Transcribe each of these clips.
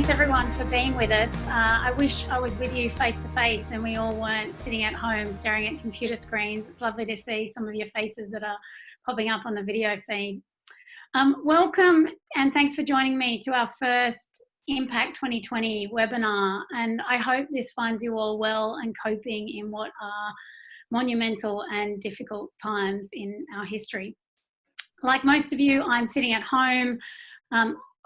thanks everyone for being with us. I wish I was with you face to face and we all weren't sitting at home staring at computer screens. It's lovely to see some of your faces that are popping up on the video feed. Welcome and thanks for joining me to our first Impact 2020 webinar, and I hope this finds you all well and coping in what are monumental and difficult times in our history. Like most of you, I'm sitting at home.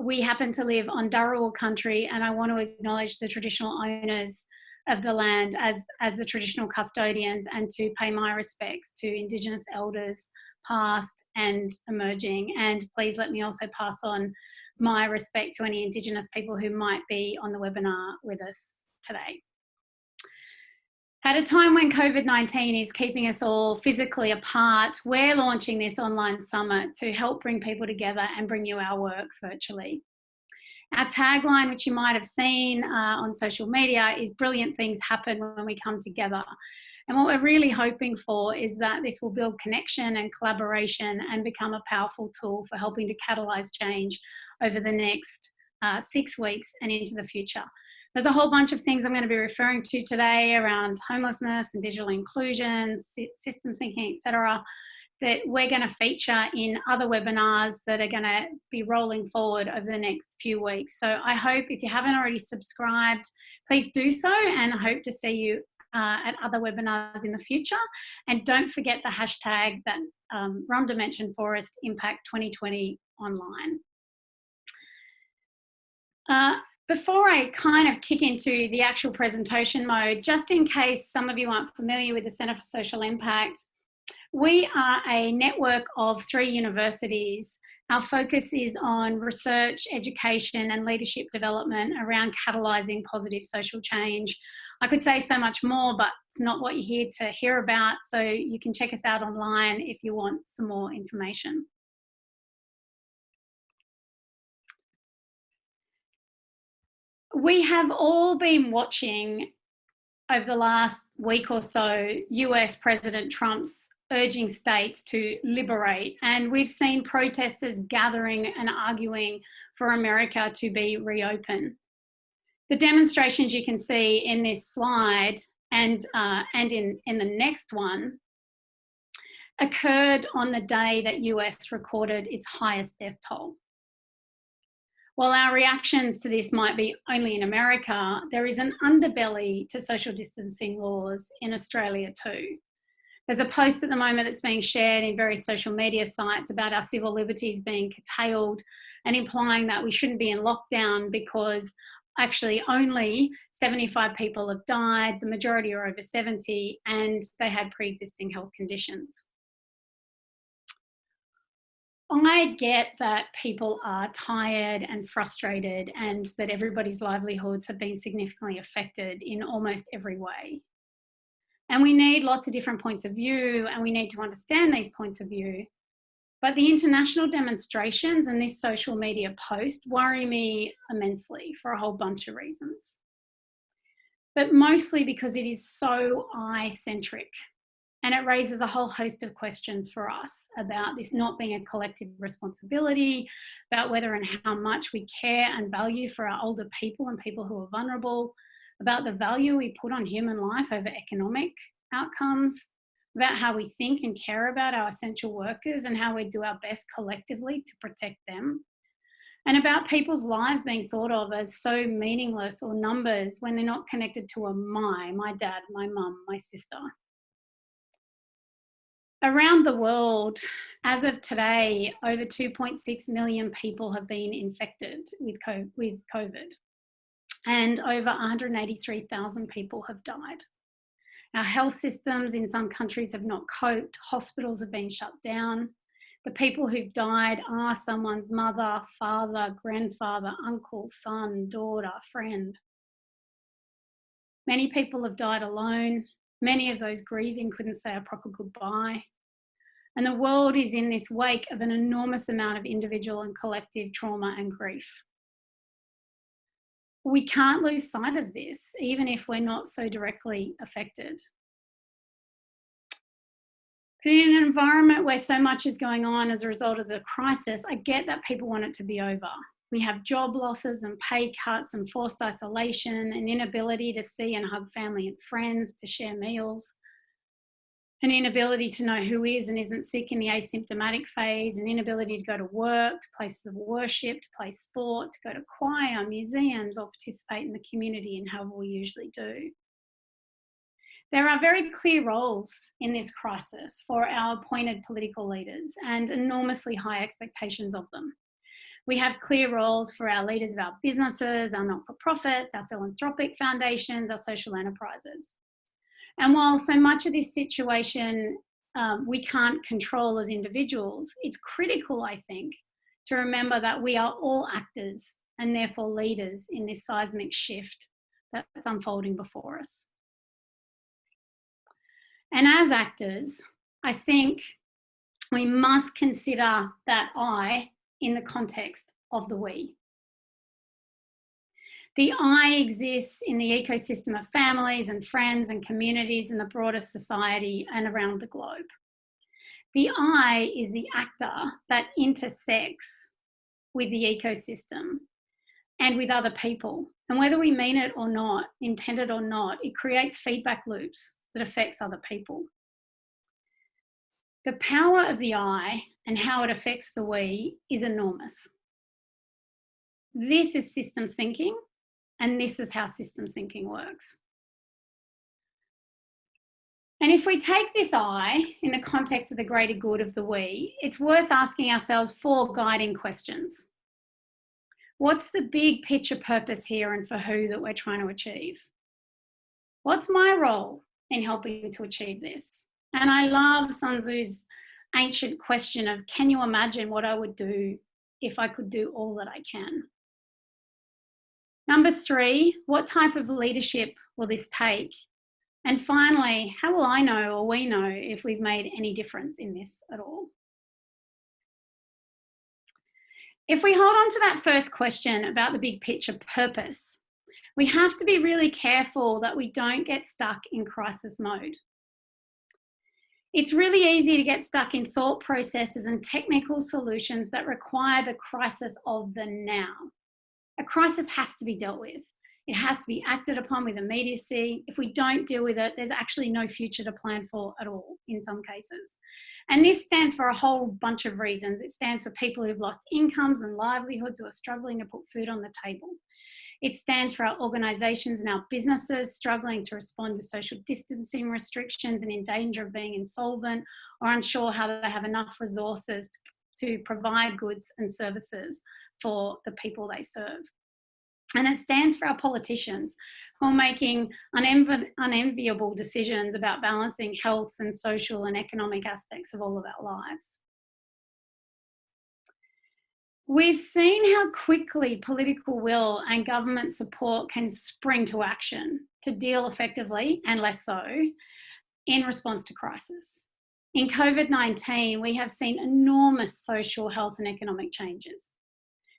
We happen to live on Dharawal country, and I want to acknowledge the traditional owners of the land as the traditional custodians, and to pay my respects to Indigenous elders past and emerging. And please let me also pass on my respect to any Indigenous people who might be on the webinar with us today. At a time when COVID-19 is keeping us all physically apart, we're launching this online summit to help bring people together and bring you our work virtually. Our tagline, which you might have seen on social media, is "Brilliant things happen when we come together." And what we're really hoping for is that this will build connection and collaboration and become a powerful tool for helping to catalyse change over the next 6 weeks and into the future. There's a whole bunch of things I'm going to be referring to today around homelessness and digital inclusion, systems thinking, etc., that we're going to feature in other webinars that are going to be rolling forward over the next few weeks. So I hope if you haven't already subscribed, please do so, and I hope to see you at other webinars in the future. And don't forget the hashtag that Rhonda mentioned for us, Impact2020 online. Before I kind of kick into the actual presentation mode, just in case some of you aren't familiar with the Centre for Social Impact, we are a network of 3 universities. Our focus is on research, education and leadership development around catalysing positive social change. I could say so much more, but it's not what you're here to hear about, so you can check us out online if you want some more information. We have all been watching over the last week or so US President Trump's urging states to liberate, and we've seen protesters gathering and arguing for America to be reopened. The demonstrations you can see in this slide and in the next one occurred on the day that US recorded its highest death toll. While our reactions to this might be only in America, there is an underbelly to social distancing laws in Australia too. There's a post at the moment that's being shared in various social media sites about our civil liberties being curtailed and implying that we shouldn't be in lockdown because actually only 75 people have died, the majority are over 70, and they had pre-existing health conditions. I get that people are tired and frustrated and that everybody's livelihoods have been significantly affected in almost every way. And we need lots of different points of view, and we need to understand these points of view. But the international demonstrations and this social media post worry me immensely for a whole bunch of reasons. But mostly because it is so I-centric. And it raises a whole host of questions for us about this not being a collective responsibility, about whether and how much we care and value for our older people and people who are vulnerable, about the value we put on human life over economic outcomes, about how we think and care about our essential workers and how we do our best collectively to protect them, and about people's lives being thought of as so meaningless or numbers when they're not connected to a my dad, my mum, my sister. Around the world, as of today, over 2.6 million people have been infected with COVID, and over 183,000 people have died. Our health systems in some countries have not coped, hospitals have been shut down. The people who've died are someone's mother, father, grandfather, uncle, son, daughter, friend. Many people have died alone. Many of those grieving couldn't say a proper goodbye. And the world is in this wake of an enormous amount of individual and collective trauma and grief. We can't lose sight of this, even if we're not so directly affected. But in an environment where so much is going on as a result of the crisis, I get that people want it to be over. We have job losses and pay cuts and forced isolation, an inability to see and hug family and friends, to share meals, an inability to know who is and isn't sick in the asymptomatic phase, an inability to go to work, to places of worship, to play sport, to go to choir, museums, or participate in the community in however we usually do. There are very clear roles in this crisis for our appointed political leaders and enormously high expectations of them. We have clear roles for our leaders of our businesses, our not-for-profits, our philanthropic foundations, our social enterprises. And while so much of this situation we can't control as individuals, it's critical, I think, to remember that we are all actors and therefore leaders in this seismic shift that's unfolding before us. And as actors, I think we must consider that I in the context of the we. The I exists in the ecosystem of families and friends and communities in the broader society and around the globe. The I is the actor that intersects with the ecosystem and with other people. And whether we mean it or not, intended or not, it creates feedback loops that affects other people. The power of the I and how it affects the we is enormous. This is systems thinking, and this is how systems thinking works. And if we take this I in the context of the greater good of the we, it's worth asking ourselves 4 guiding questions. What's the big picture purpose here and for who that we're trying to achieve? What's my role in helping to achieve this? And I love Sun Tzu's ancient question of, can you imagine what I would do if I could do all that I can? Number 3, what type of leadership will this take? And finally, how will I know or we know if we've made any difference in this at all? If we hold on to that first question about the big picture purpose, we have to be really careful that we don't get stuck in crisis mode. It's really easy to get stuck in thought processes and technical solutions that require the crisis of the now. A crisis has to be dealt with. It has to be acted upon with immediacy. If we don't deal with it, there's actually no future to plan for at all in some cases. And this stands for a whole bunch of reasons. It stands for people who've lost incomes and livelihoods, who are struggling to put food on the table. It stands for our organisations and our businesses struggling to respond to social distancing restrictions and in danger of being insolvent or unsure how they have enough resources to provide goods and services for the people they serve. And it stands for our politicians who are making unenviable decisions about balancing health and social and economic aspects of all of our lives. We've seen how quickly political will and government support can spring to action to deal effectively, and less so, in response to crisis. In COVID-19, we have seen enormous social, health and economic changes.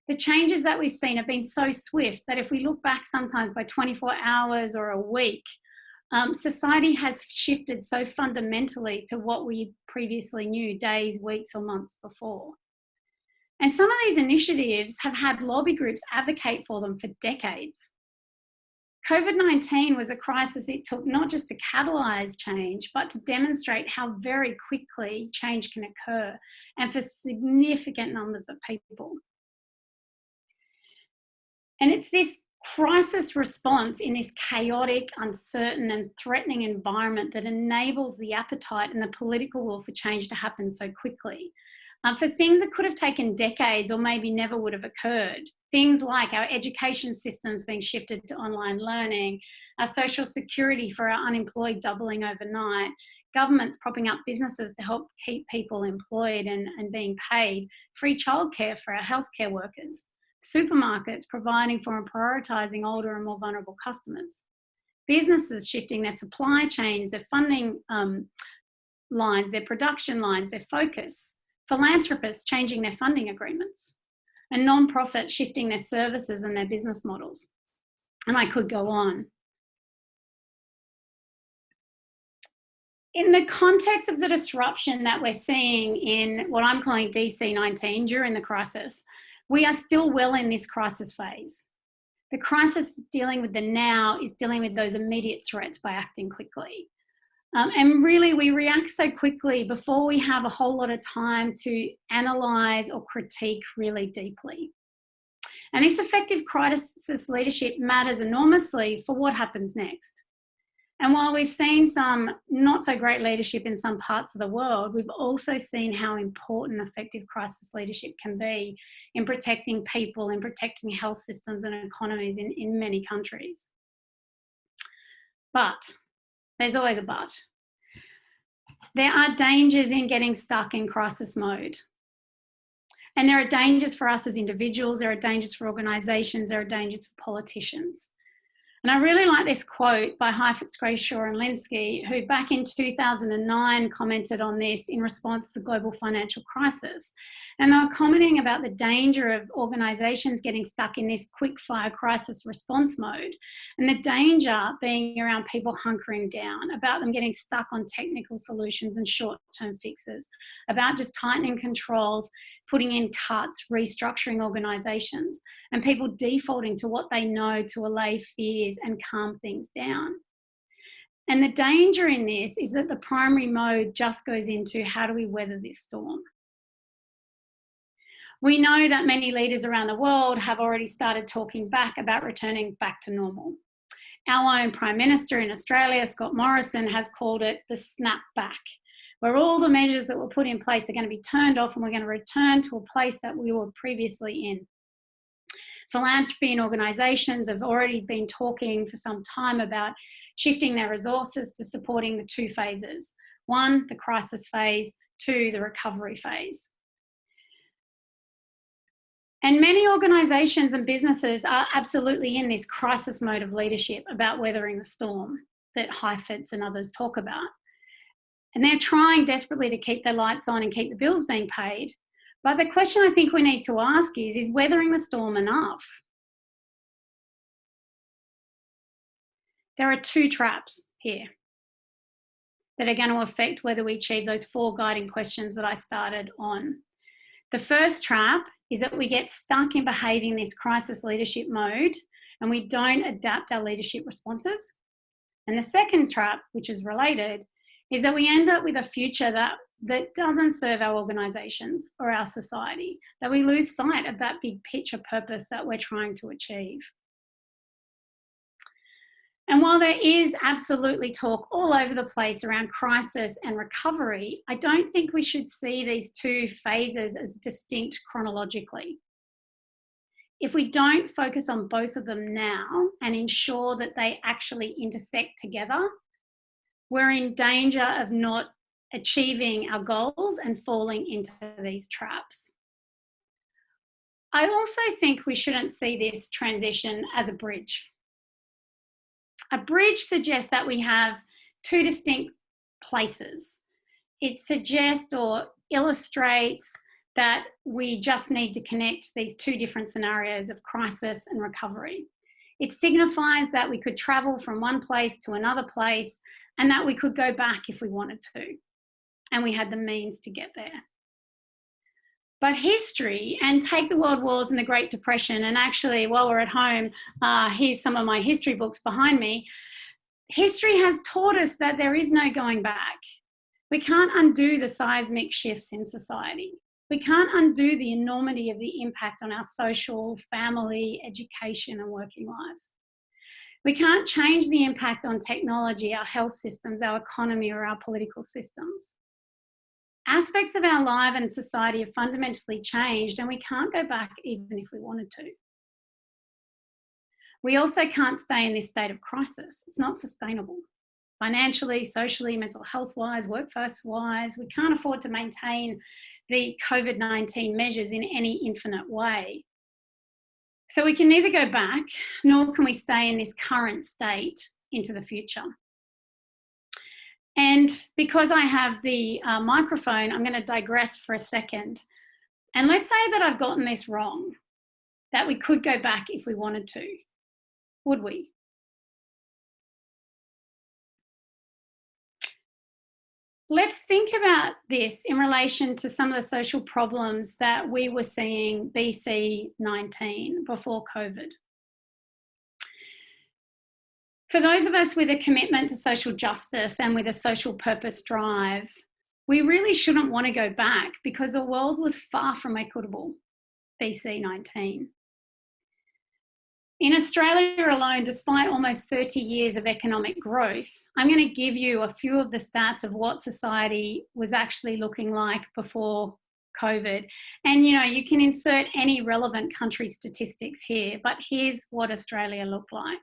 The changes that we've seen have been so swift that if we look back sometimes by 24 hours or a week, society has shifted so fundamentally to what we previously knew days, weeks or months before. And some of these initiatives have had lobby groups advocate for them for decades. COVID-19 was a crisis it took not just to catalyse change, but to demonstrate how very quickly change can occur and for significant numbers of people. And it's this crisis response in this chaotic, uncertain and threatening environment that enables the appetite and the political will for change to happen so quickly. For things that could have taken decades or maybe never would have occurred. Things like our education systems being shifted to online learning, our social security for our unemployed doubling overnight, governments propping up businesses to help keep people employed and being paid, free childcare for our healthcare workers, supermarkets providing for and prioritising older and more vulnerable customers, businesses shifting their supply chains, their funding lines, their production lines, their focus, philanthropists changing their funding agreements, and non-profits shifting their services and their business models. And I could go on. In the context of the disruption that we're seeing in what I'm calling DC-19 during the crisis, we are still well in this crisis phase. The crisis dealing with the now is dealing with those immediate threats by acting quickly. And really, we react so quickly before we have a whole lot of time to analyse or critique really deeply. And this effective crisis leadership matters enormously for what happens next. And while we've seen some not so great leadership in some parts of the world, we've also seen how important effective crisis leadership can be in protecting people, in protecting health systems and economies in many countries. But there's always a but. There are dangers in getting stuck in crisis mode. And there are dangers for us as individuals, there are dangers for organisations, there are dangers for politicians. And I really like this quote by Heifetz, Grayshaw and Linsky, who back in 2009 commented on this in response to the global financial crisis. And they were commenting about the danger of organisations getting stuck in this quick-fire crisis response mode, and the danger being around people hunkering down, about them getting stuck on technical solutions and short-term fixes, about just tightening controls, putting in cuts, restructuring organisations, and people defaulting to what they know to allay fears and calm things down. And the danger in this is that the primary mode just goes into how do we weather this storm. We know that many leaders around the world have already started talking back about returning back to normal. Our own Prime Minister in Australia, Scott Morrison, has called it the snap back, where all the measures that were put in place are going to be turned off and we're going to return to a place that we were previously in. Philanthropy and organisations have already been talking for some time about shifting their resources to supporting the two phases. One, the crisis phase, two, the recovery phase. And many organisations and businesses are absolutely in this crisis mode of leadership about weathering the storm that Heifetz and others talk about. And they're trying desperately to keep their lights on and keep the bills being paid. But the question I think we need to ask is weathering the storm enough? There are two traps here that are going to affect whether we achieve those four guiding questions that I started on. The first trap is that we get stuck in behaving this crisis leadership mode and we don't adapt our leadership responses. And the second trap, which is related, is that we end up with a future that doesn't serve our organisations or our society, that we lose sight of that big picture purpose that we're trying to achieve. And while there is absolutely talk all over the place around crisis and recovery, I don't think we should see these two phases as distinct chronologically. If we don't focus on both of them now and ensure that they actually intersect together, we're in danger of not achieving our goals and falling into these traps. I also think we shouldn't see this transition as a bridge. A bridge suggests that we have two distinct places. It suggests or illustrates that we just need to connect these two different scenarios of crisis and recovery. It signifies that we could travel from one place to another place and that we could go back if we wanted to, and we had the means to get there. But history, and take the World Wars and the Great Depression, and actually while we're at home, here's some of my history books behind me. History has taught us that there is no going back. We can't undo the seismic shifts in society. We can't undo the enormity of the impact on our social, family, education and working lives. We can't change the impact on technology, our health systems, our economy or our political systems. Aspects of our life and society have fundamentally changed and we can't go back even if we wanted to. We also can't stay in this state of crisis. It's not sustainable. Financially, socially, mental health-wise, workforce-wise, we can't afford to maintain the COVID-19 measures in any infinite way. So we can neither go back, nor can we stay in this current state into the future. And because I have the microphone, I'm going to digress for a second. And let's say that I've gotten this wrong, that we could go back if we wanted to. Would we? Let's think about this in relation to some of the social problems that we were seeing BC 19 before COVID. For those of us with a commitment to social justice and with a social purpose drive, we really shouldn't want to go back because the world was far from equitable BC 19. In Australia alone, despite almost 30 years of economic growth, I'm going to give you a few of the stats of what society was actually looking like before COVID. And, you can insert any relevant country statistics here, but here's what Australia looked like.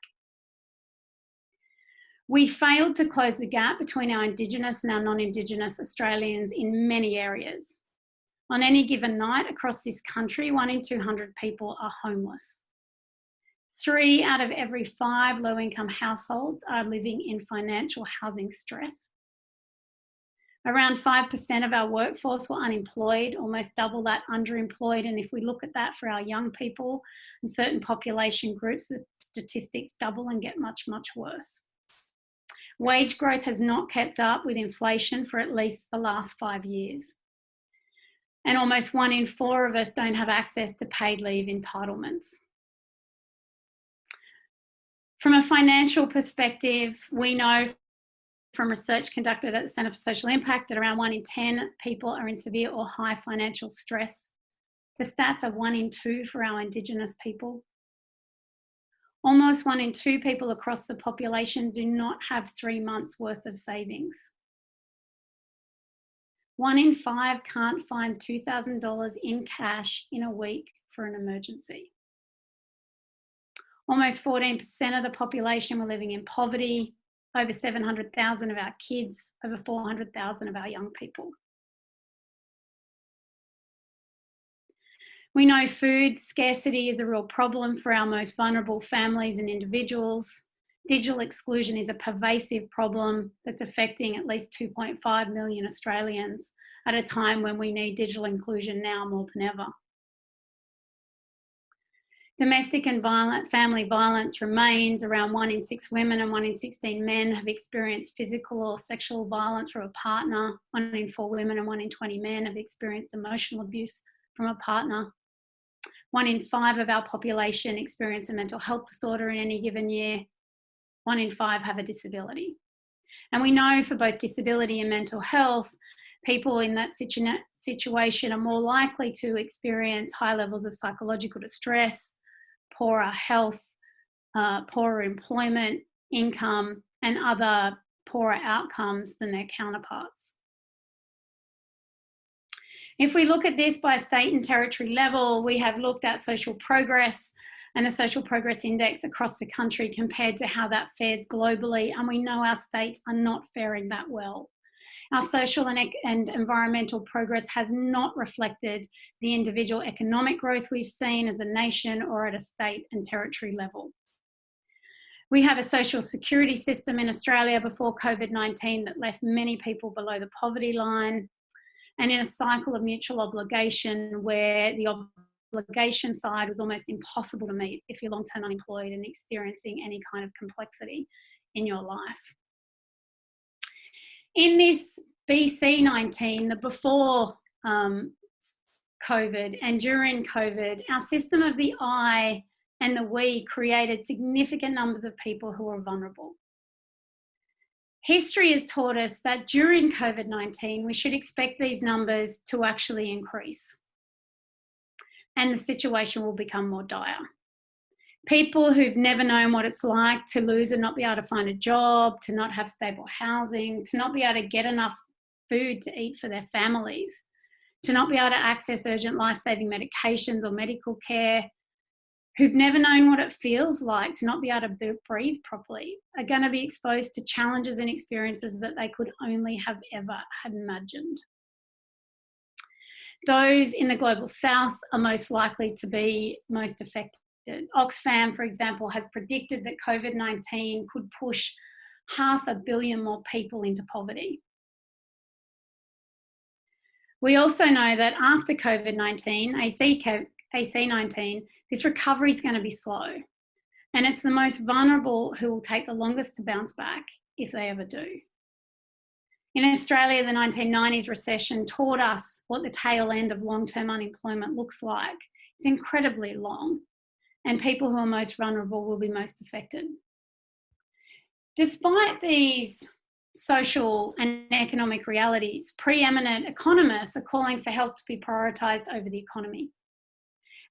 We failed to close the gap between our Indigenous and our non-Indigenous Australians in many areas. On any given night across this country, 1 in 200 people are homeless. 3 out of every 5 low-income households are living in financial housing stress. Around 5% of our workforce were unemployed, almost double that underemployed. And if we look at that for our young people and certain population groups, the statistics double and get much, much worse. Wage growth has not kept up with inflation for at least the last 5 years. And almost 1 in 4 of us don't have access to paid leave entitlements. From a financial perspective, we know from research conducted at the Centre for Social Impact that around 1 in 10 people are in severe or high financial stress. The stats are 1 in 2 for our Indigenous people. Almost 1 in 2 people across the population do not have 3 months worth of savings. 1 in 5 can't find $2,000 in cash in a week for an emergency. Almost 14% of the population were living in poverty, over 700,000 of our kids, over 400,000 of our young people. We know food scarcity is a real problem for our most vulnerable families and individuals. Digital exclusion is a pervasive problem that's affecting at least 2.5 million Australians at a time when we need digital inclusion now more than ever. Domestic and family violence remains. Around 1 in 6 women and 1 in 16 men have experienced physical or sexual violence from a partner. 1 in 4 women and 1 in 20 men have experienced emotional abuse from a partner. 1 in 5 of our population experience a mental health disorder in any given year. 1 in 5 have a disability. And we know for both disability and mental health, people in that situation are more likely to experience high levels of psychological distress, poorer health, poorer employment, income, and other poorer outcomes than their counterparts. If we look at this by state and territory level, we have looked at social progress and the Social Progress Index across the country compared to how that fares globally, and we know our states are not faring that well. Our social and environmental progress has not reflected the individual economic growth we've seen as a nation or at a state and territory level. We have a social security system in Australia before COVID-19 that left many people below the poverty line, and in a cycle of mutual obligation where the obligation side was almost impossible to meet if you're long-term unemployed and experiencing any kind of complexity in your life. In this BC 19, the before COVID and during COVID, our system of the I and the we created significant numbers of people who were vulnerable. History has taught us that during COVID-19, we should expect these numbers to actually increase, and the situation will become more dire. People who've never known what it's like to lose and not be able to find a job, to not have stable housing, to not be able to get enough food to eat for their families, to not be able to access urgent life-saving medications or medical care, who've never known what it feels like to not be able to breathe properly, are going to be exposed to challenges and experiences that they could only have ever had imagined. Those in the global south are most likely to be most affected. Oxfam, for example, has predicted that COVID-19 could push 500 million more people into poverty. We also know that after COVID-19, AC19, this recovery is going to be slow, and it's the most vulnerable who will take the longest to bounce back if they ever do. In Australia, the 1990s recession taught us what the tail end of long-term unemployment looks like. It's incredibly long, and people who are most vulnerable will be most affected. Despite these social and economic realities, preeminent economists are calling for health to be prioritised over the economy.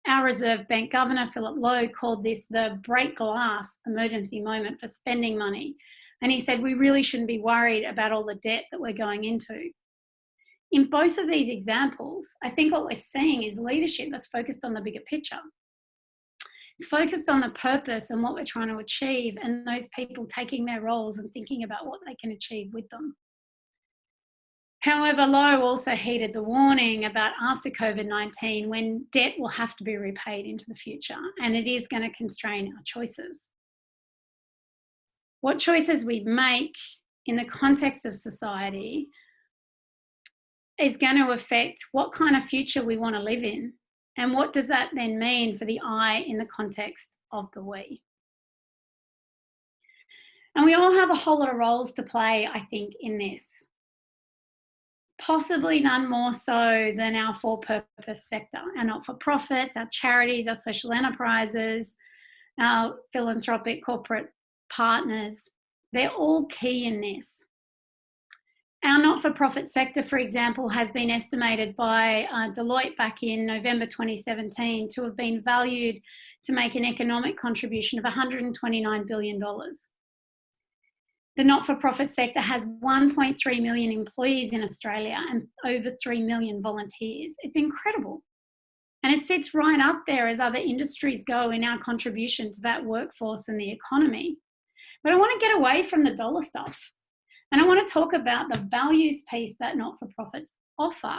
Our Reserve Bank Governor, Philip Lowe, called this the break glass emergency moment for spending money. And he said, we really shouldn't be worried about all the debt that we're going into. In both of these examples, I think what we're seeing is leadership that's focused on the bigger picture. It's focused on the purpose and what we're trying to achieve, and those people taking their roles and thinking about what they can achieve with them. However, Lowe also heeded the warning about after COVID-19 when debt will have to be repaid into the future, and it is going to constrain our choices. What choices we make in the context of society is going to affect what kind of future we want to live in. And what does that then mean for the I in the context of the we? And we all have a whole lot of roles to play, I think, in this. Possibly none more so than our for-purpose sector, our not-for-profits, our charities, our social enterprises, our philanthropic corporate partners. They're all key in this. Our not-for-profit sector, for example, has been estimated by Deloitte back in November 2017 to have been valued to make an economic contribution of $129 billion. The not-for-profit sector has 1.3 million employees in Australia and over 3 million volunteers. It's incredible. And it sits right up there as other industries go in our contribution to that workforce and the economy. But I want to get away from the dollar stuff. And I want to talk about the values piece that not-for-profits offer,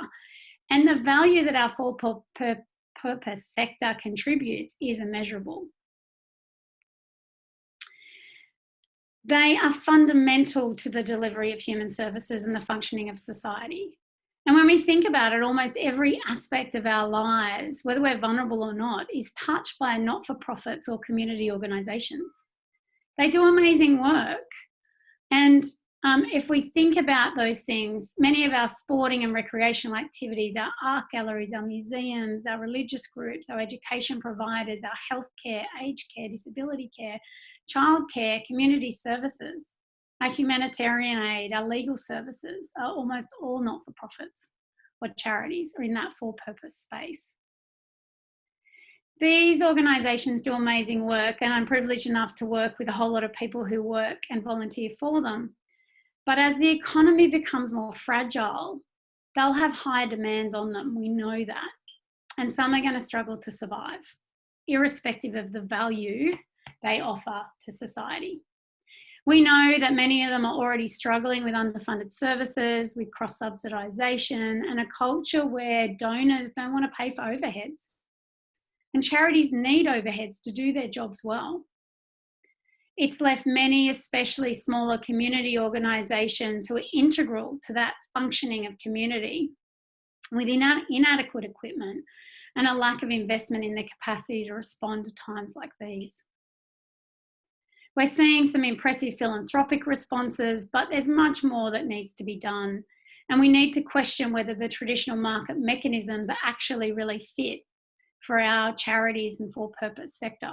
and the value that our for-purpose sector contributes is immeasurable. They are fundamental to the delivery of human services and the functioning of society. And when we think about it, almost every aspect of our lives, whether we're vulnerable or not, is touched by not-for-profits or community organisations. They do amazing work. And if we think about those things, many of our sporting and recreational activities, our art galleries, our museums, our religious groups, our education providers, our healthcare, aged care, disability care, childcare, community services, our humanitarian aid, our legal services are almost all not-for-profits or charities or in that for-purpose space. These organisations do amazing work, and I'm privileged enough to work with a whole lot of people who work and volunteer for them. But as the economy becomes more fragile, they'll have higher demands on them. We know that. And some are going to struggle to survive, irrespective of the value they offer to society. We know that many of them are already struggling with underfunded services, with cross-subsidisation, and a culture where donors don't want to pay for overheads. And charities need overheads to do their jobs well. It's left many, especially smaller community organisations who are integral to that functioning of community, with inadequate equipment and a lack of investment in their capacity to respond to times like these. We're seeing some impressive philanthropic responses, but there's much more that needs to be done. And we need to question whether the traditional market mechanisms are actually really fit for our charities and for-purpose sector.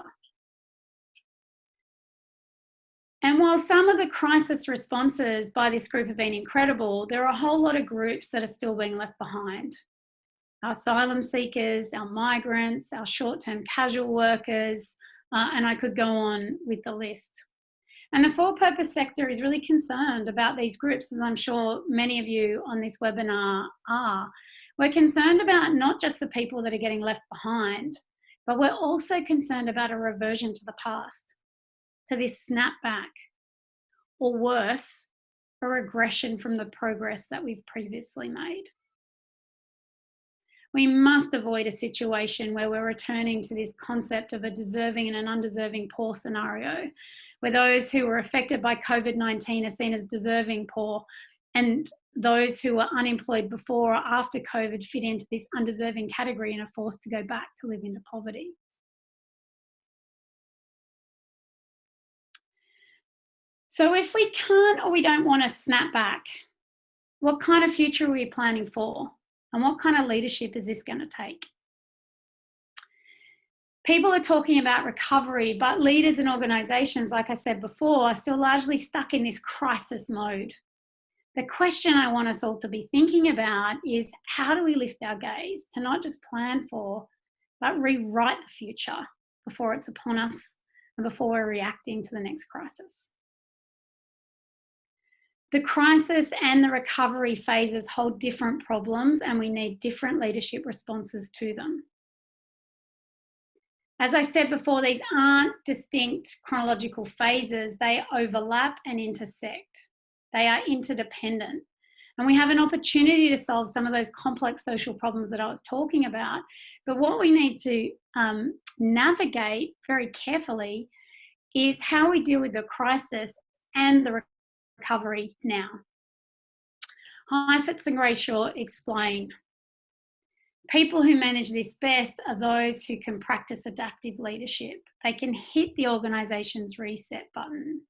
And while some of the crisis responses by this group have been incredible, there are a whole lot of groups that are still being left behind. Our asylum seekers, our migrants, our short-term casual workers, and I could go on with the list. And the for-purpose sector is really concerned about these groups, as I'm sure many of you on this webinar are. We're concerned about not just the people that are getting left behind, but we're also concerned about a reversion to the past, to this snapback, or worse, a regression from the progress that we've previously made. We must avoid a situation where we're returning to this concept of a deserving and an undeserving poor scenario, where those who were affected by COVID-19 are seen as deserving poor, and those who were unemployed before or after COVID fit into this undeserving category and are forced to go back to live into poverty. So if we can't or we don't want to snap back, What kind of future are we planning for? And what kind of leadership is this going to take? People are talking about recovery, but leaders and organisations, like I said before, are still largely stuck in this crisis mode. The question I want us all to be thinking about is, how do we lift our gaze to not just plan for, but rewrite the future before it's upon us and before we're reacting to the next crisis? The crisis and the recovery phases hold different problems, and we need different leadership responses to them. As I said before, these aren't distinct chronological phases. They overlap and intersect. They are interdependent. And we have an opportunity to solve some of those complex social problems that I was talking about. But what we need to navigate very carefully is how we deal with the crisis and the recovery now. Heifetz and Grayshaw explain, people who manage this best are those who can practice adaptive leadership. They can hit the organisation's reset button.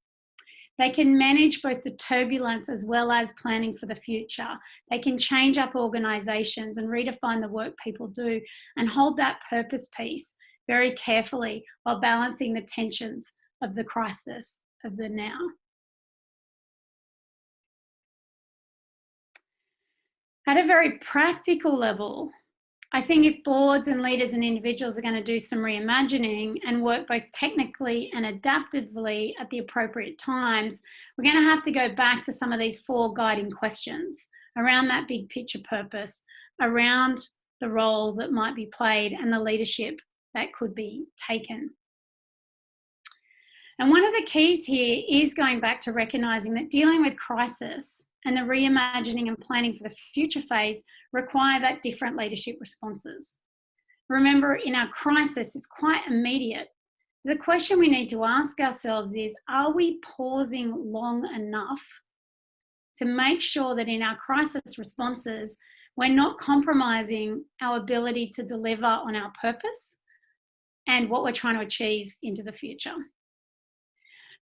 They can manage both the turbulence as well as planning for the future. They can change up organisations and redefine the work people do and hold that purpose piece very carefully while balancing the tensions of the crisis of the now. At a very practical level, I think if boards and leaders and individuals are going to do some reimagining and work both technically and adaptively at the appropriate times, we're going to have to go back to some of these 4 guiding questions around that big picture purpose, around the role that might be played and the leadership that could be taken. And one of the keys here is going back to recognising that dealing with crisis and the reimagining and planning for the future phase require that different leadership responses. Remember, in our crisis, it's quite immediate. The question we need to ask ourselves is, are we pausing long enough to make sure that in our crisis responses, we're not compromising our ability to deliver on our purpose and what we're trying to achieve into the future?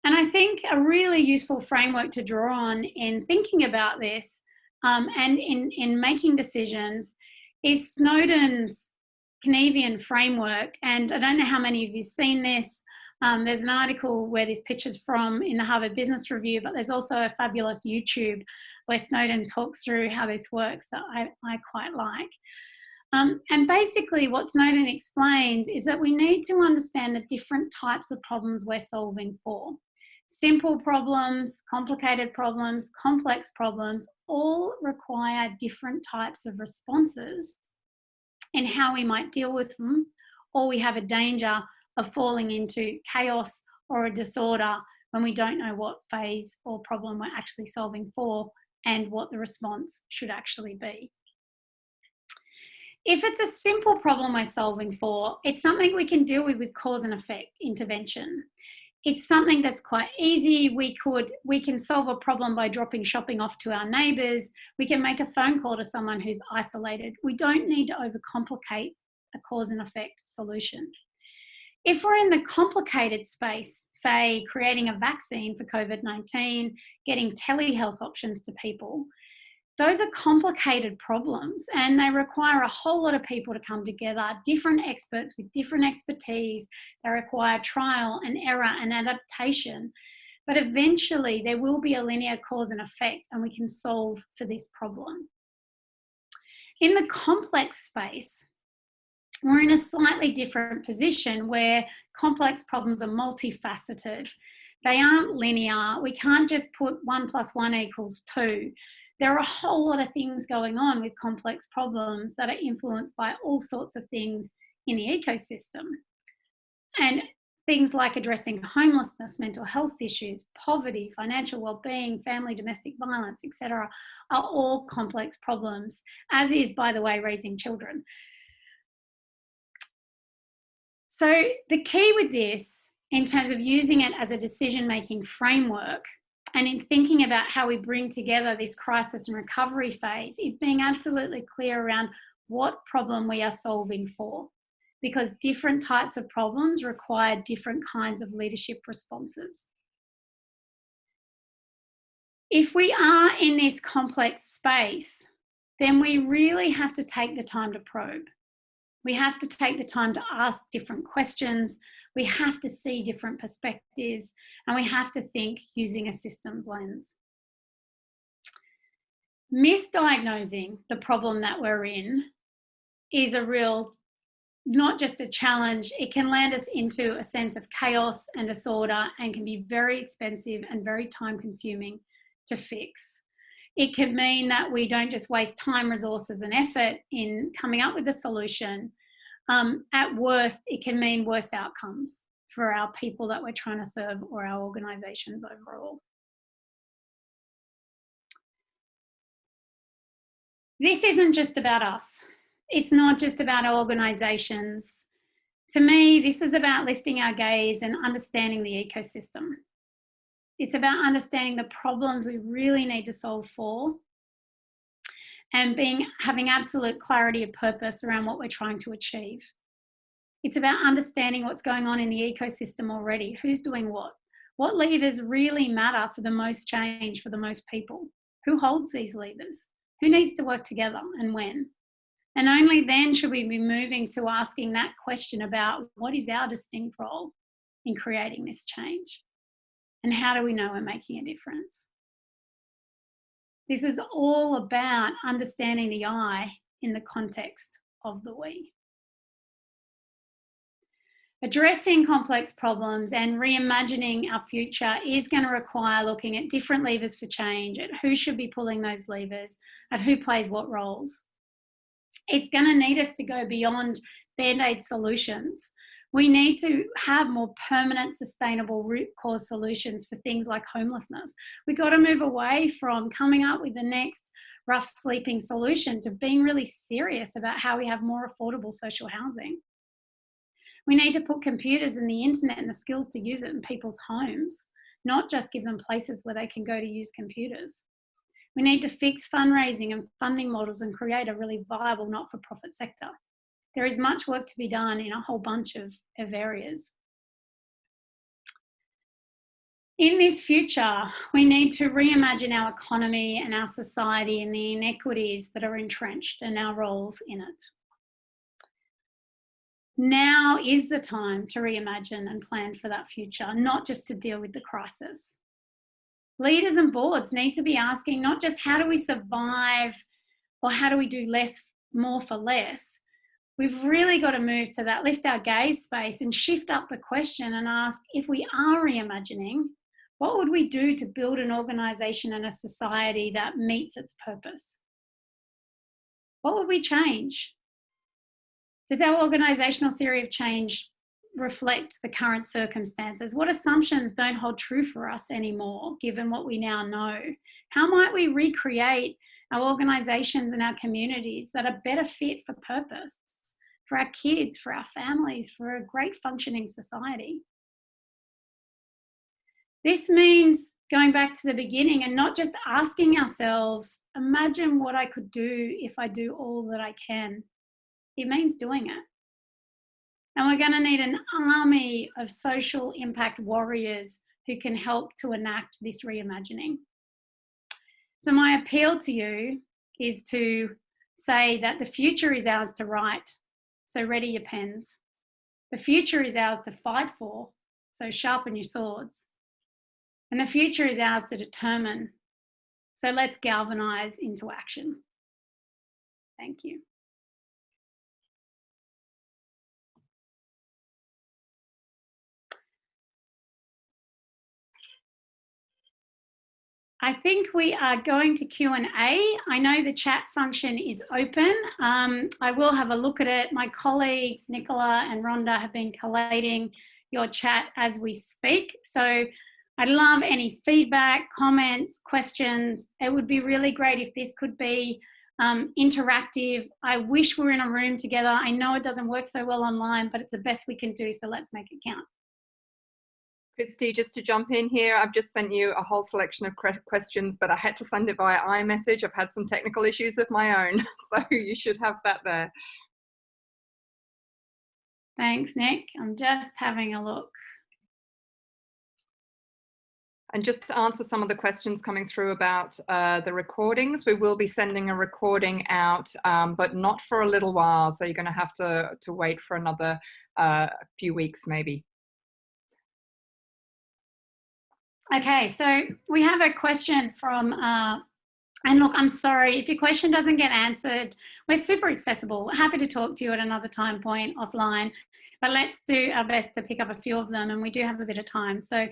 And I think a really useful framework to draw on in thinking about this and in making decisions is Snowdens Canadian framework. And I don't know how many of you have seen this. There's an article where this picture's from in the Harvard Business Review, but there's also a fabulous YouTube where Snowden talks through how this works that I quite like. And basically what Snowden explains is that we need to understand the different types of problems we're solving for. Simple problems, complicated problems, complex problems, all require different types of responses in how we might deal with them, or we have a danger of falling into chaos or a disorder when we don't know what phase or problem we're actually solving for and what the response should actually be. If it's a simple problem we're solving for, it's something we can deal with cause and effect intervention. It's something that's quite easy. We can solve a problem by dropping shopping off to our neighbours. We can make a phone call to someone who's isolated. We don't need to overcomplicate a cause and effect solution. If we're in the complicated space, say creating a vaccine for COVID-19, getting telehealth options to people, those are complicated problems and they require a whole lot of people to come together, different experts with different expertise. They require trial and error and adaptation. But eventually there will be a linear cause and effect and we can solve for this problem. In the complex space, we're in a slightly different position where complex problems are multifaceted. They aren't linear. We can't just put 1 + 1 = 2. There are a whole lot of things going on with complex problems that are influenced by all sorts of things in the ecosystem. And things like addressing homelessness, mental health issues, poverty, financial well-being, family domestic violence, etc., are all complex problems, as is, by the way, raising children. So the key with this, in terms of using it as a decision-making framework, and in thinking about how we bring together this crisis and recovery phase, is being absolutely clear around what problem we are solving for, because different types of problems require different kinds of leadership responses. If we are in this complex space, then we really have to take the time to probe. We have to take the time to ask different questions. We have to see different perspectives, and we have to think using a systems lens. Misdiagnosing the problem that we're in is a real, not just a challenge, it can land us into a sense of chaos and disorder and can be very expensive and very time consuming to fix. It can mean that we don't just waste time, resources and effort in coming up with a solution. At worst, it can mean worse outcomes for our people that we're trying to serve or our organisations overall. This isn't just about us. It's not just about our organisations. To me, this is about lifting our gaze and understanding the ecosystem. It's about understanding the problems we really need to solve for and having absolute clarity of purpose around what we're trying to achieve. It's about understanding what's going on in the ecosystem already, who's doing what levers really matter for the most change for the most people, who holds these levers, who needs to work together and when. And only then should we be moving to asking that question about what is our distinct role in creating this change? And how do we know we're making a difference? This is all about understanding the I in the context of the we. Addressing complex problems and reimagining our future is going to require looking at different levers for change, at who should be pulling those levers, at who plays what roles. It's going to need us to go beyond band-aid solutions. We need to have more permanent, sustainable root cause solutions for things like homelessness. We've got to move away from coming up with the next rough sleeping solution to being really serious about how we have more affordable social housing. We need to put computers and the internet and the skills to use it in people's homes, not just give them places where they can go to use computers. We need to fix fundraising and funding models and create a really viable not-for-profit sector. There is much work to be done in a whole bunch of areas. In this future, we need to reimagine our economy and our society and the inequities that are entrenched and our roles in it. Now is the time to reimagine and plan for that future, not just to deal with the crisis. Leaders and boards need to be asking not just how do we survive or how do we do more for less. We've really got to move to that lift our gaze space and shift up the question and ask, if we are reimagining, what would we do to build an organisation and a society that meets its purpose? What would we change? Does our organisational theory of change reflect the current circumstances? What assumptions don't hold true for us anymore, given what we now know? How might we recreate our organisations and our communities that are better fit for purpose, for our kids, for our families, for a great functioning society? This means going back to the beginning and not just asking ourselves, imagine what I could do if I do all that I can. It means doing it. And we're going to need an army of social impact warriors who can help to enact this reimagining. So my appeal to you is to say that the future is ours to write, so ready your pens. The future is ours to fight for, so sharpen your swords. And the future is ours to determine, so let's galvanise into action. Thank you. I think we are going to Q&A. I know the chat function is open. I will have a look at it. My colleagues, Nicola and Rhonda, have been collating your chat as we speak. So I'd love any feedback, comments, questions. It would be really great if this could be interactive. I wish we were in a room together. I know it doesn't work so well online, but it's the best we can do, so let's make it count. Kristy, just to jump in here, I've just sent you a whole selection of questions, but I had to send it via iMessage. I've had some technical issues of my own, so you should have that there. Thanks, Nick. I'm just having a look. And just to answer some of the questions coming through about the recordings, we will be sending a recording out, but not for a little while. So you're going to have to wait for another few weeks maybe. Okay, so we have a question from, and look, I'm sorry, if your question doesn't get answered, we're super accessible. Happy to talk to you at another time point offline, but let's do our best to pick up a few of them, and we do have a bit of time. So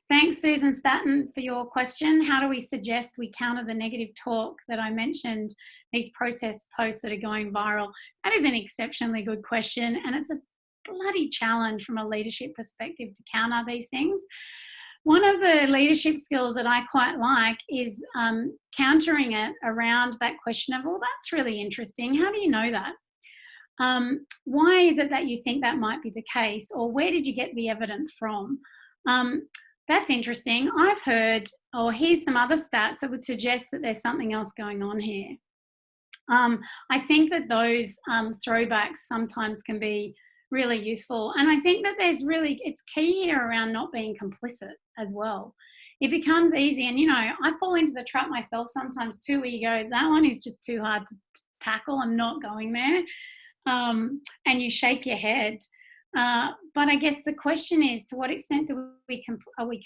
thanks, Susan Stanton, for your question. How do we suggest we counter the negative talk that I mentioned, these process posts that are going viral? That is an exceptionally good question, and it's a bloody challenge from a leadership perspective to counter these things. One of the leadership skills that I quite like is countering it around that question of, well, that's really interesting. How do you know that? Why is it that you think that might be the case? Or where did you get the evidence from? That's interesting. I've heard, or here's some other stats that would suggest that there's something else going on here. I think that those throwbacks sometimes can be really useful. And I think that it's key here around not being complicit as well. It becomes easy. And, you know, I fall into the trap myself sometimes too, where you go, that one is just too hard to tackle. I'm not going there. And you shake your head. But I guess the question is, to what extent are we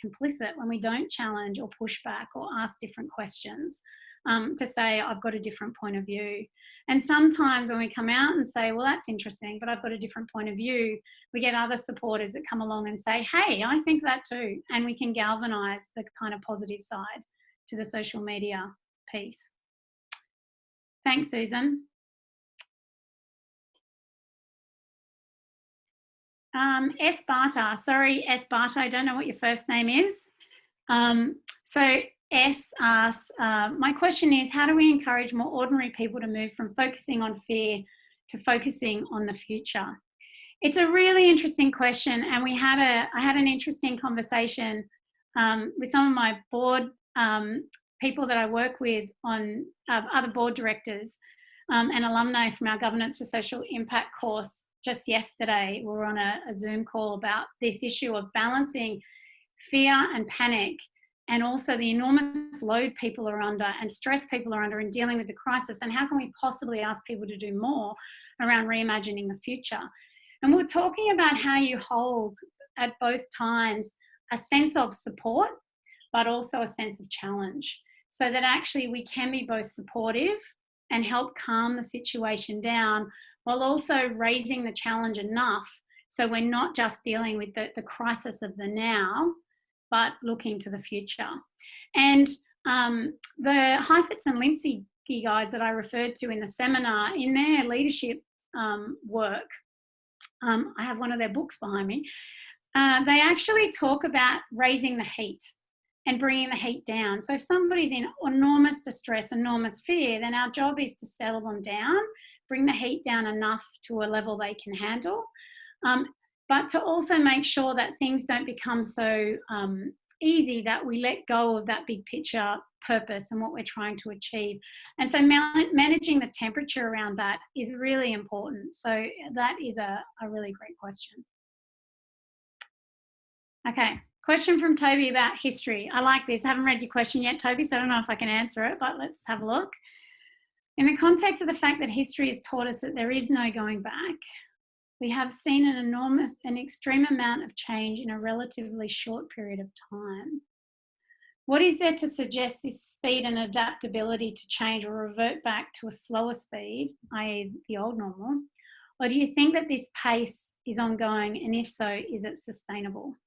complicit when we don't challenge or push back or ask different questions to say, I've got a different point of view? And sometimes when we come out and say, well, that's interesting, but I've got a different point of view, we get other supporters that come along and say, hey, I think that too. And we can galvanise the kind of positive side to the social media piece. Thanks, Susan. S. Barter, sorry, S. Barter, I don't know what your first name is. So S asks, my question is, how do we encourage more ordinary people to move from focusing on fear to focusing on the future? It's a really interesting question, and I had an interesting conversation with some of my board people that I work with on other board directors and alumni from our Governance for Social Impact course just yesterday. We were on a Zoom call about this issue of balancing fear and panic, and also the enormous load people are under and stress people are under in dealing with the crisis, and how can we possibly ask people to do more around reimagining the future. And we're talking about how you hold at both times a sense of support, but also a sense of challenge, so that actually we can be both supportive and help calm the situation down, while also raising the challenge enough so we're not just dealing with the crisis of the now, but looking to the future. And the Heifetz and Lindsay guys that I referred to in the seminar, in their leadership work, I have one of their books behind me, they actually talk about raising the heat and bringing the heat down. So if somebody's in enormous distress, enormous fear, then our job is to settle them down, bring the heat down enough to a level they can handle, but to also make sure that things don't become so easy that we let go of that big picture purpose and what we're trying to achieve. And so managing the temperature around that is really important. So that is a really great question. Okay, question from Toby about history. I like this. I haven't read your question yet, Toby, so I don't know if I can answer it, but let's have a look. In the context of the fact that history has taught us that there is no going back, we have seen an extreme amount of change in a relatively short period of time. What is there to suggest this speed and adaptability to change will revert back to a slower speed, i.e. the old normal? Or do you think that this pace is ongoing, and if so, is it sustainable?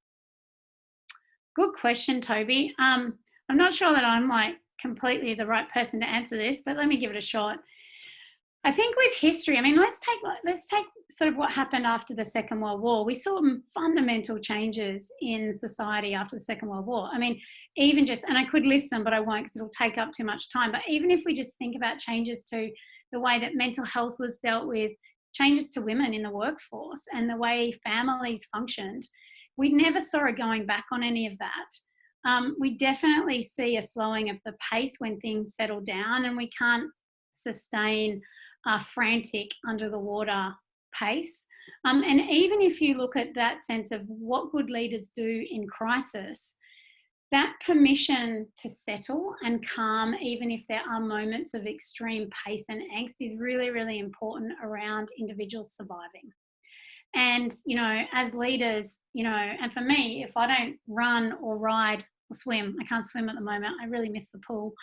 Good question, Toby. I'm not sure that I'm like completely the right person to answer this, but let me give it a shot. I think with history, I mean, let's take sort of what happened after the Second World War. We saw fundamental changes in society after the Second World War. I mean, even just, and I could list them, but I won't because it'll take up too much time. But even if we just think about changes to the way that mental health was dealt with, changes to women in the workforce, and the way families functioned, we never saw a going back on any of that. We definitely see a slowing of the pace when things settle down, and we can't sustain a frantic under the water pace. And even if you look at that sense of what good leaders do in crisis, that permission to settle and calm, even if there are moments of extreme pace and angst, is really, really important around individuals surviving. And, you know, as leaders, you know, and for me, if I don't run or ride or swim, I can't swim at the moment, I really miss the pool,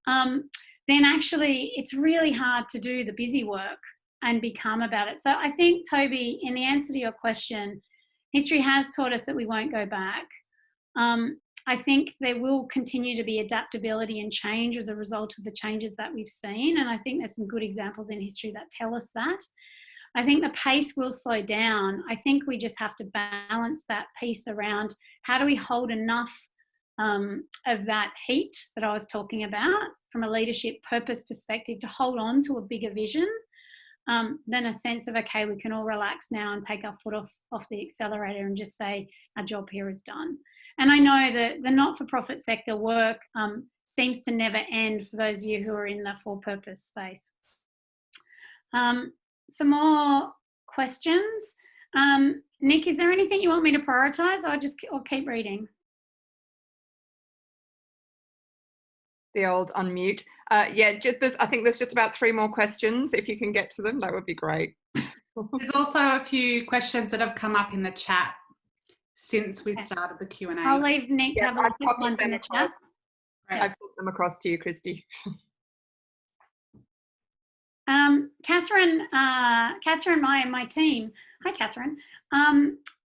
then actually it's really hard to do the busy work and be calm about it. So I think, Toby, in the answer to your question, history has taught us that we won't go back. I think there will continue to be adaptability and change as a result of the changes that we've seen. And I think there's some good examples in history that tell us that. I think the pace will slow down. I think we just have to balance that piece around how do we hold enough of that heat that I was talking about from a leadership purpose perspective to hold on to a bigger vision, then a sense of, okay, we can all relax now and take our foot off the accelerator and just say our job here is done. And I know that the not-for-profit sector work seems to never end for those of you who are in the for-purpose space. Some more questions. Nick, is there anything you want me to prioritise? I'll keep reading. The old unmute. Yeah, I think there's just about 3 more questions. If you can get to them, that would be great. There's also a few questions that have come up in the chat since we started the Q&A. I'll leave Nick to have a look at ones in the chat. I've sent them across to you, Kristy. Catherine Meyer, my team. Hi, Catherine.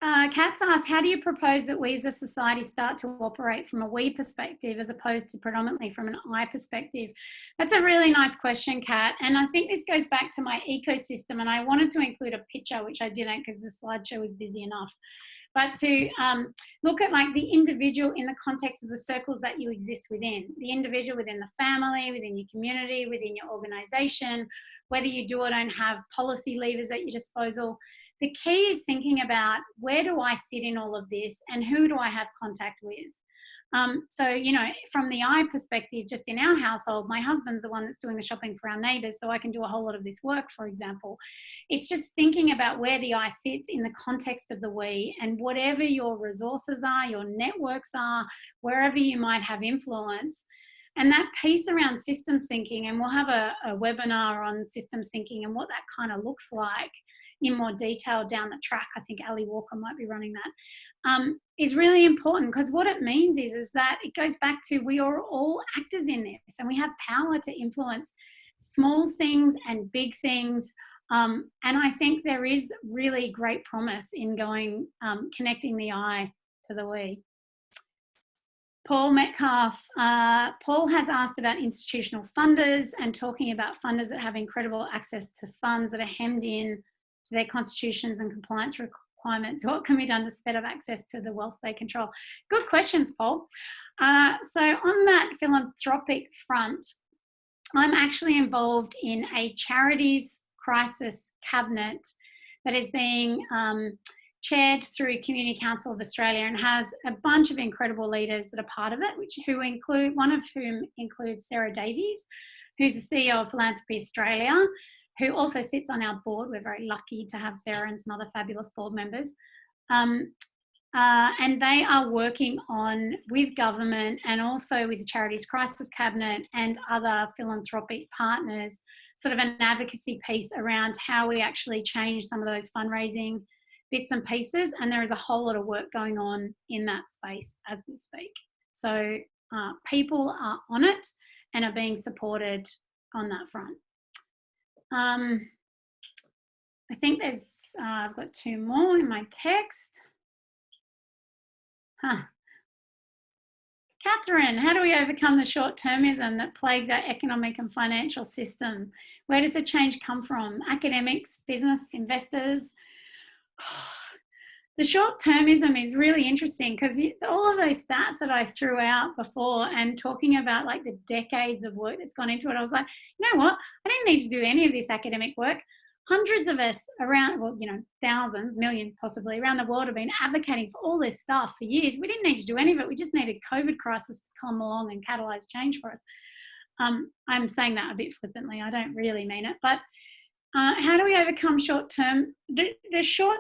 Kat's asked, how do you propose that we as a society start to operate from a we perspective as opposed to predominantly from an I perspective? That's a really nice question, Kat. And I think this goes back to my ecosystem, and I wanted to include a picture, which I didn't because the slideshow was busy enough. But to look at like the individual in the context of the circles that you exist within, the individual within the family, within your community, within your organisation, whether you do or don't have policy levers at your disposal. The key is thinking about where do I sit in all of this and who do I have contact with? So, you know, from the I perspective, just in our household, my husband's the one that's doing the shopping for our neighbours, so I can do a whole lot of this work, for example. It's just thinking about where the I sits in the context of the we, and whatever your resources are, your networks are, wherever you might have influence. And that piece around systems thinking, and we'll have a webinar on systems thinking and what that kind of looks like in more detail down the track. I think Ali Walker might be running that, is really important, because what it means is that it goes back to we are all actors in this and we have power to influence small things and big things. And I think there is really great promise in going, connecting the I to the we. Paul Metcalf, Paul has asked about institutional funders and talking about funders that have incredible access to funds that are hemmed in to their constitutions and compliance requirements. What can be done to speed up access to the wealth they control? Good questions, Paul. So on that philanthropic front, I'm actually involved in a charities crisis cabinet that is being chaired through Community Council of Australia and has a bunch of incredible leaders that are part of it, one of whom includes Sarah Davies, who's the CEO of Philanthropy Australia, who also sits on our board. We're very lucky to have Sarah and some other fabulous board members. And they are working on, with government and also with the Charities Crisis Cabinet and other philanthropic partners, sort of an advocacy piece around how we actually change some of those fundraising bits and pieces. And there is a whole lot of work going on in that space as we speak. So people are on it and are being supported on that front. I think I've got 2 more in my text. Catherine, how do we overcome the short-termism that plagues our economic and financial system? Where does the change come from? Academics, business, investors? The short-termism is really interesting because all of those stats that I threw out before and talking about like the decades of work that's gone into it, I was like, you know what? I didn't need to do any of this academic work. Hundreds of us around, well, you know, thousands, millions possibly around the world have been advocating for all this stuff for years. We didn't need to do any of it. We just needed COVID crisis to come along and catalyse change for us. I'm saying that a bit flippantly. I don't really mean it. But how do we overcome short-term? The short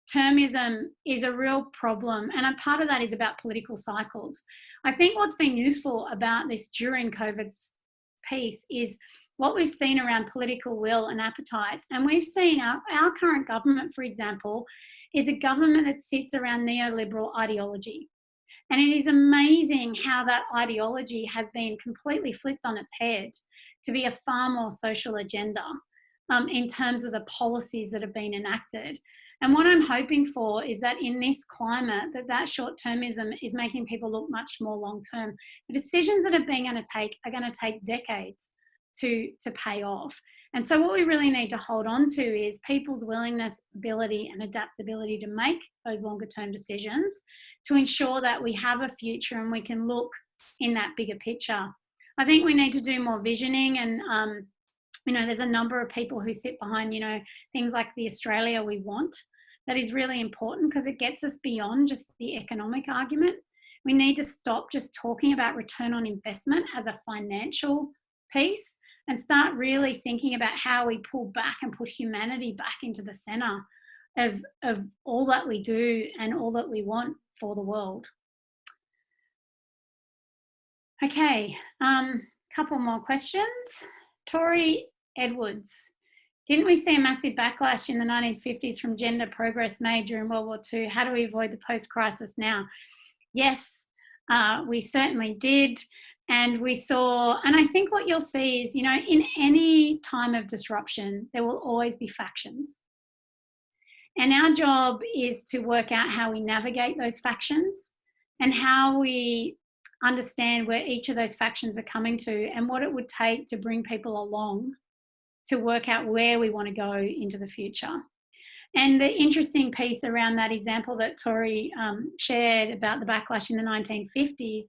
short-termism is a real problem, and a part of that is about political cycles. I think what's been useful about this during COVID's piece is what we've seen around political will and appetites. And we've seen our current government, for example, is a government that sits around neoliberal ideology. And it is amazing how that ideology has been completely flipped on its head to be a far more social agenda in terms of the policies that have been enacted. And what I'm hoping for is that in this climate, that short-termism is making people look much more long-term. The decisions that are going to take decades to pay off. And so what we really need to hold on to is people's willingness, ability and adaptability to make those longer term decisions to ensure that we have a future and we can look in that bigger picture. I think we need to do more visioning, and there's a number of people who sit behind, things like the Australia we want. That is really important because it gets us beyond just the economic argument. We need to stop just talking about return on investment as a financial piece and start really thinking about how we pull back and put humanity back into the centre of all that we do and all that we want for the world. Okay, couple more questions. Tori Edwards. Didn't we see a massive backlash in the 1950s from gender progress made during World War II? How do we avoid the post-crisis now? Yes, we certainly did. And we saw, and I think what you'll see is, in any time of disruption, there will always be factions. And our job is to work out how we navigate those factions and how we understand where each of those factions are coming to and what it would take to bring people along to work out where we want to go into the future. And the interesting piece around that example that Tori shared about the backlash in the 1950s,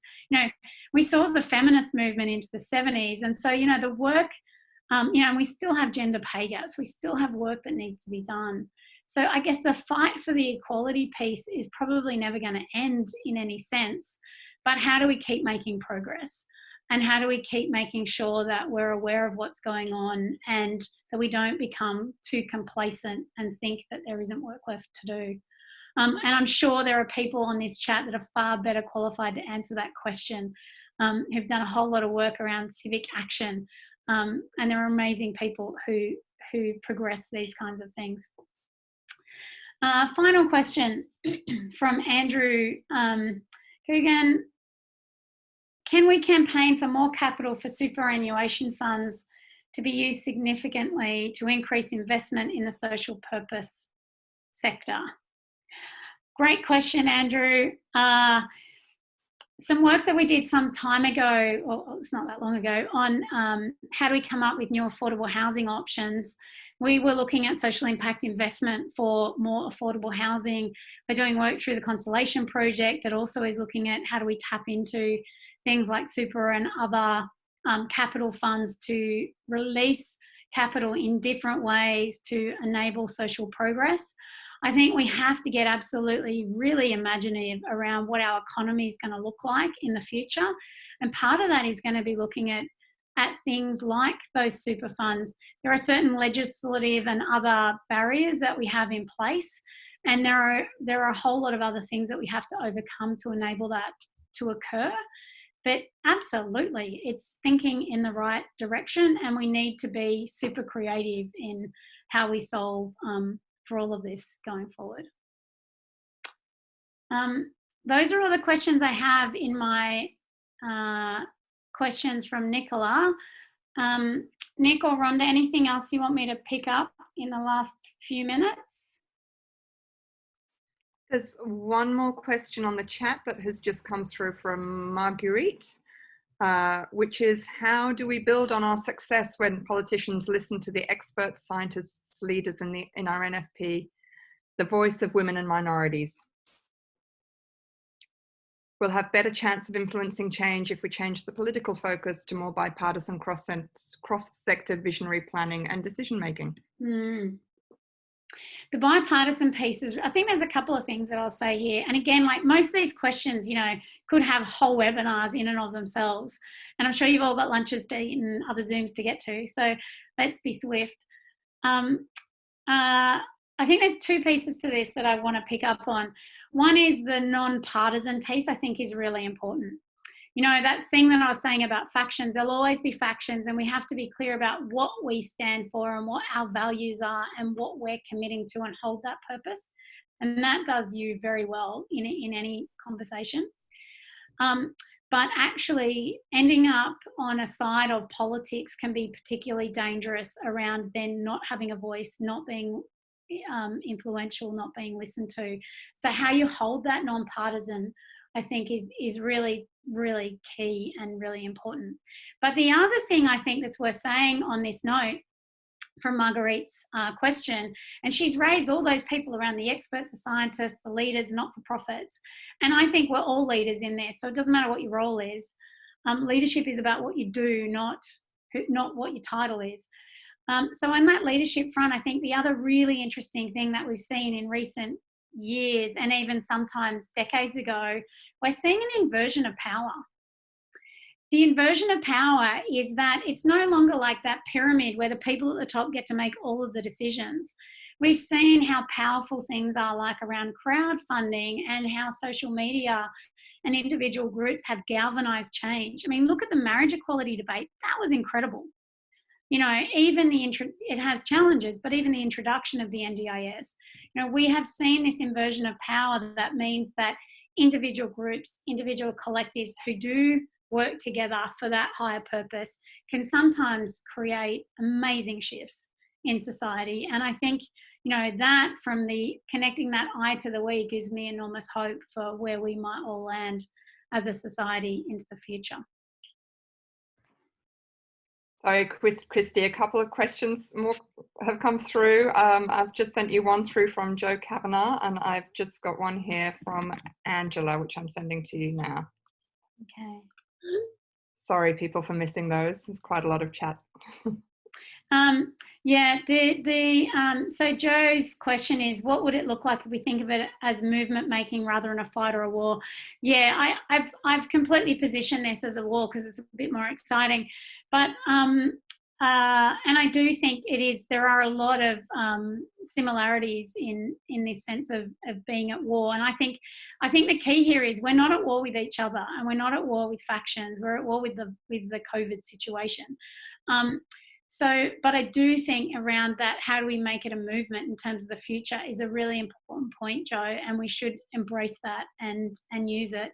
we saw the feminist movement into the 70s. And so, the work, and we still have gender pay gaps. We still have work that needs to be done. So I guess the fight for the equality piece is probably never going to end in any sense. But how do we keep making progress? And how do we keep making sure that we're aware of what's going on and that we don't become too complacent and think that there isn't work left to do? And I'm sure there are people on this chat that are far better qualified to answer that question, who've done a whole lot of work around civic action. And there are amazing people who progress these kinds of things. Final question from Andrew Coogan. Can we campaign for more capital for superannuation funds to be used significantly to increase investment in the social purpose sector? Great question, Andrew. Some work that we did some time ago, or it's not that long ago, on how do we come up with new affordable housing options. We were looking at social impact investment for more affordable housing. We're doing work through the Constellation Project that also is looking at how do we tap into things like super and other capital funds to release capital in different ways to enable social progress. I think we have to get absolutely really imaginative around what our economy is going to look like in the future. And part of that is going to be looking at things like those super funds. There are certain legislative and other barriers that we have in place. And there are a whole lot of other things that we have to overcome to enable that to occur. But absolutely, it's thinking in the right direction, and we need to be super creative in how we solve for all of this going forward. Those are all the questions I have in my questions from Nicola. Nick or Rhonda, anything else you want me to pick up in the last few minutes? There's one more question on the chat that has just come through from Marguerite, which is, how do we build on our success when politicians listen to the experts, scientists, leaders in our NFP, the voice of women and minorities? We'll have better chance of influencing change if we change the political focus to more bipartisan, cross-sector visionary planning and decision-making. The bipartisan pieces, I think there's a couple of things that I'll say here. And again, like most of these questions, could have whole webinars in and of themselves. And I'm sure you've all got lunches to eat and other Zooms to get to. So let's be swift. I I think there's two pieces to this that I want to pick up on. One is the non-partisan piece, I think is really important. You know, that thing that I was saying about factions, there'll always be factions, and we have to be clear about what we stand for and what our values are and what we're committing to, and hold that purpose. And that does you very well in any conversation. But actually ending up on a side of politics can be particularly dangerous around then not having a voice, not being influential, not being listened to. So how you hold that non-partisan, I think is really, really key and really important. But the other thing I think that's worth saying on this note from Marguerite's question, and she's raised all those people around, the experts, the scientists, the leaders, not-for-profits, and I think we're all leaders in there, so it doesn't matter what your role is. Leadership is about what you do, not what your title is. So on that leadership front, I think the other really interesting thing that we've seen in recent years, and even sometimes decades ago, we're seeing an inversion of power. The inversion of power is that it's no longer like that pyramid where the people at the top get to make all of the decisions. We've seen how powerful things are, like around crowdfunding, and how social media and individual groups have galvanized change. I mean, look at the marriage equality debate. That was incredible. You know, even it has challenges, but even the introduction of the NDIS, you know, we have seen this inversion of power. That means that individual groups, individual collectives who do work together for that higher purpose can sometimes create amazing shifts in society. And I think, you know, that from the connecting that I to the we gives me enormous hope for where we might all land as a society into the future. Sorry, Kristy, a couple of questions more have come through. I've just sent you one through from Joe Kavanagh, and I've just got one here from Angela, which I'm sending to you now. Okay. Sorry, people, for missing those. There's quite a lot of chat. Yeah, so Joe's question is, what would it look like if we think of it as movement making rather than a fight or a war? Yeah, I've completely positioned this as a war because it's a bit more exciting, but and I do think it is. There are a lot of similarities in this sense of being at war, and I think the key here is we're not at war with each other, and we're not at war with factions. We're at war with the COVID situation. But I do think around that, how do we make it a movement in terms of the future, is a really important point, Joe, and we should embrace that and use it.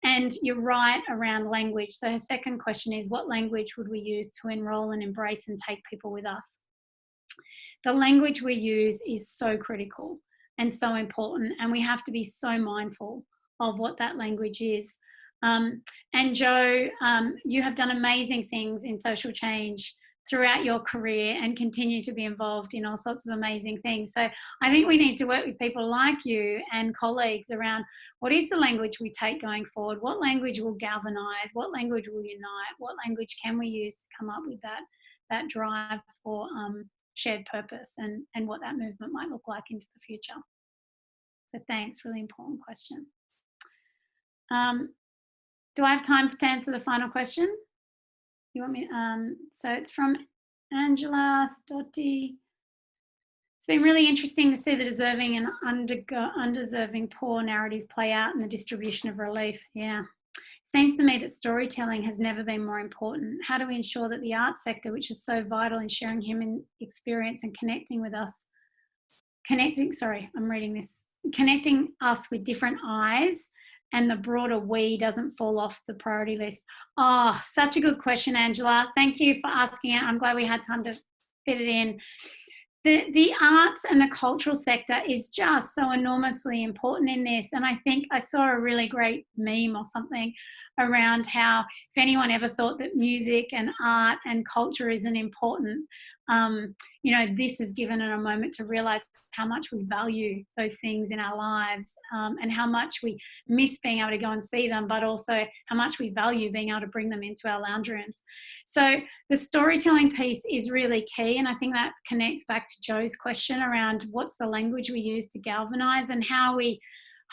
And you're right around language. So her second question is, what language would we use to enroll and embrace and take people with us? The language we use is so critical and so important, and we have to be so mindful of what that language is. And Joe, you have done amazing things in social change throughout your career and continue to be involved in all sorts of amazing things. So I think we need to work with people like you and colleagues around what is the language we take going forward, what language will galvanise, what language will unite, what language can we use to come up with that drive for shared purpose, and what that movement might look like into the future. So thanks, really important question. Do I have time to answer the final question? You want me? So it's from Angela Stotti. It's been really interesting to see the deserving and undeserving poor narrative play out in the distribution of relief. Yeah. Seems to me that storytelling has never been more important. How do we ensure that the arts sector, which is so vital in sharing human experience and connecting us with different eyes, and the broader we doesn't fall off the priority list? Oh, such a good question, Angela. Thank you for asking it. I'm glad we had time to fit it in. The arts and the cultural sector is just so enormously important in this. And I think I saw a really great meme or something around how, if anyone ever thought that music and art and culture isn't important, you know, this has given it a moment to realise how much we value those things in our lives, and how much we miss being able to go and see them, but also how much we value being able to bring them into our lounge rooms. So the storytelling piece is really key, and I think that connects back to Joe's question around what's the language we use to galvanise and how we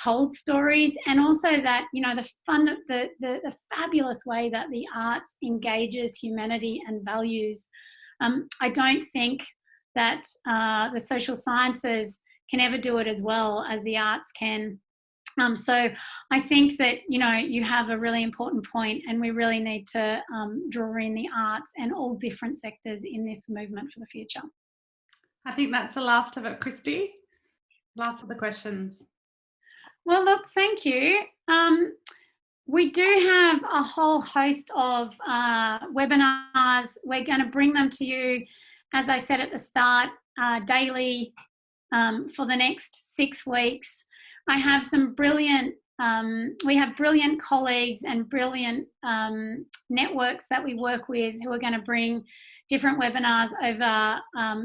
hold stories, and also that, you know, the fabulous way that the arts engages humanity and values. I don't think that the social sciences can ever do it as well as the arts can. So I think that, you know, you have a really important point, and we really need to draw in the arts and all different sectors in this movement for the future. I think that's the last of it, Kristy. Last of the questions. Well, look, thank you. We do have a whole host of webinars. We're going to bring them to you, as I said at the start, daily for the next 6 weeks. I have some brilliant, we have brilliant colleagues and brilliant networks that we work with who are going to bring different webinars over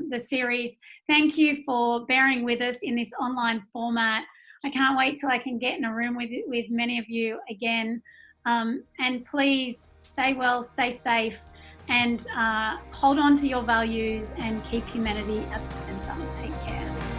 the series. Thank you for bearing with us in this online format. I can't wait till I can get in a room with many of you again. And please stay well, stay safe, and hold on to your values and keep humanity at the centre. Take care.